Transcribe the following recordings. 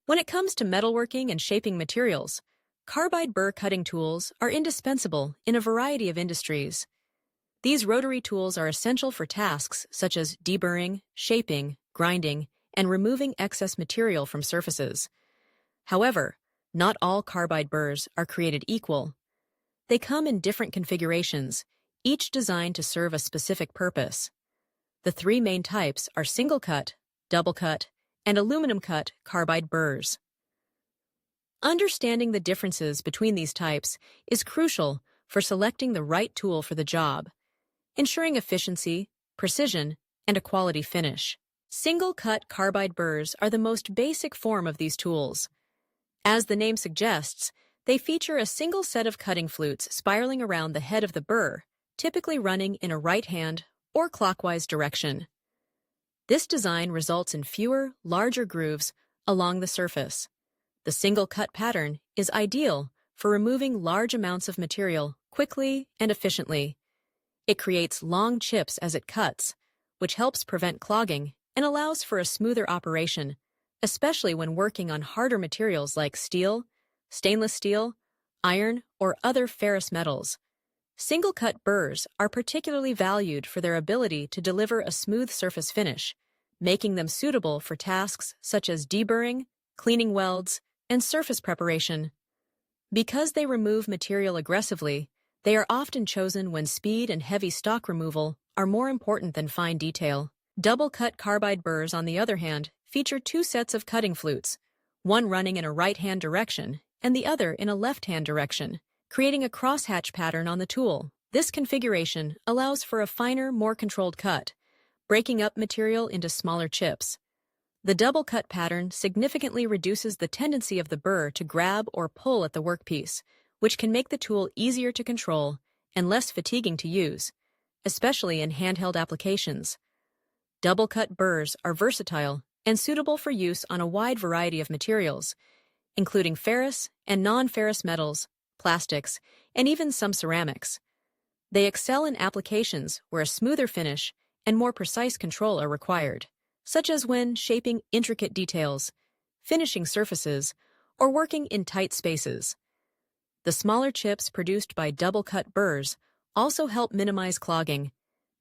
When it comes to metalworking and shaping materials, carbide burr cutting tools are indispensable in a variety of industries. These rotary tools are essential for tasks such as deburring, shaping, grinding, and removing excess material from surfaces. However, not all carbide burrs are created equal. They come in different configurations, each designed to serve a specific purpose. The three main types are single-cut, double-cut, and aluminum-cut carbide burrs. Understanding the differences between these types is crucial for selecting the right tool for the job, ensuring efficiency, precision, and a quality finish. Single-cut carbide burrs are the most basic form of these tools. As the name suggests, they feature a single set of cutting flutes spiraling around the head of the burr, typically running in a right-hand or clockwise direction. This design results in fewer, larger grooves along the surface. The single-cut pattern is ideal for removing large amounts of material quickly and efficiently. It creates long chips as it cuts, which helps prevent clogging and allows for a smoother operation, especially when working on harder materials like steel, stainless steel, iron, or other ferrous metals. Single-cut burrs are particularly valued for their ability to deliver a smooth surface finish, making them suitable for tasks such as deburring, cleaning welds, and surface preparation. Because they remove material aggressively, they are often chosen when speed and heavy stock removal are more important than fine detail. Double-cut carbide burrs, on the other hand, feature two sets of cutting flutes, one running in a right-hand direction and the other in a left-hand direction, creating a crosshatch pattern on the tool. This configuration allows for a finer, more controlled cut, breaking up material into smaller chips. The double-cut pattern significantly reduces the tendency of the burr to grab or pull at the workpiece, which can make the tool easier to control and less fatiguing to use, especially in handheld applications. Double-cut burrs are versatile and suitable for use on a wide variety of materials, including ferrous and non-ferrous metals, plastics, and even some ceramics. They excel in applications where a smoother finish and more precise control are required, such as when shaping intricate details, finishing surfaces, or working in tight spaces. The smaller chips produced by double-cut burrs also help minimize clogging,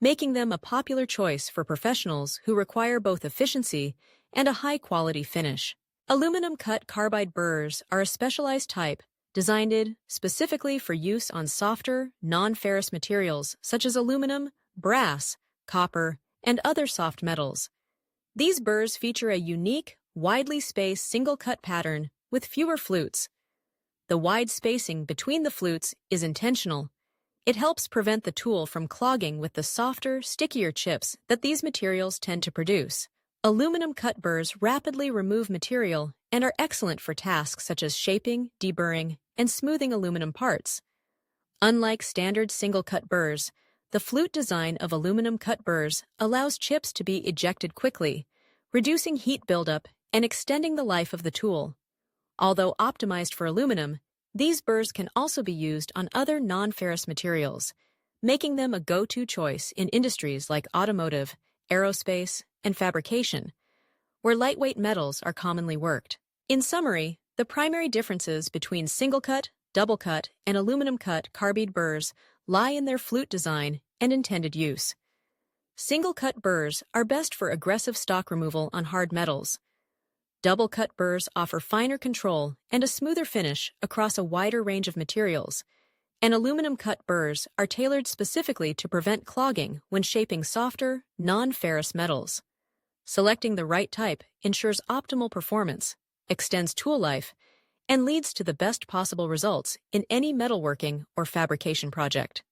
making them a popular choice for professionals who require both efficiency and a high-quality finish. Aluminum-cut carbide burrs are a specialized type designed specifically for use on softer, non-ferrous materials such as aluminum, brass, copper, and other soft metals. These burrs feature a unique, widely spaced single-cut pattern with fewer flutes. The wide spacing between the flutes is intentional. It helps prevent the tool from clogging with the softer, stickier chips that these materials tend to produce. Aluminum-cut burrs rapidly remove material and are excellent for tasks such as shaping, deburring, and smoothing aluminum parts. Unlike standard single-cut burrs, the flute design of aluminum-cut burrs allows chips to be ejected quickly, reducing heat buildup and extending the life of the tool. Although optimized for aluminum, these burrs can also be used on other non-ferrous materials, making them a go-to choice in industries like automotive, aerospace, and fabrication, where lightweight metals are commonly worked. In summary, the primary differences between single-cut, double-cut, and aluminum-cut carbide burrs lie in their flute design and intended use. Single-cut burrs are best for aggressive stock removal on hard metals. Double-cut burrs offer finer control and a smoother finish across a wider range of materials, and aluminum-cut burrs are tailored specifically to prevent clogging when shaping softer, non-ferrous metals. Selecting the right type ensures optimal performance, extends tool life, and leads to the best possible results in any metalworking or fabrication project.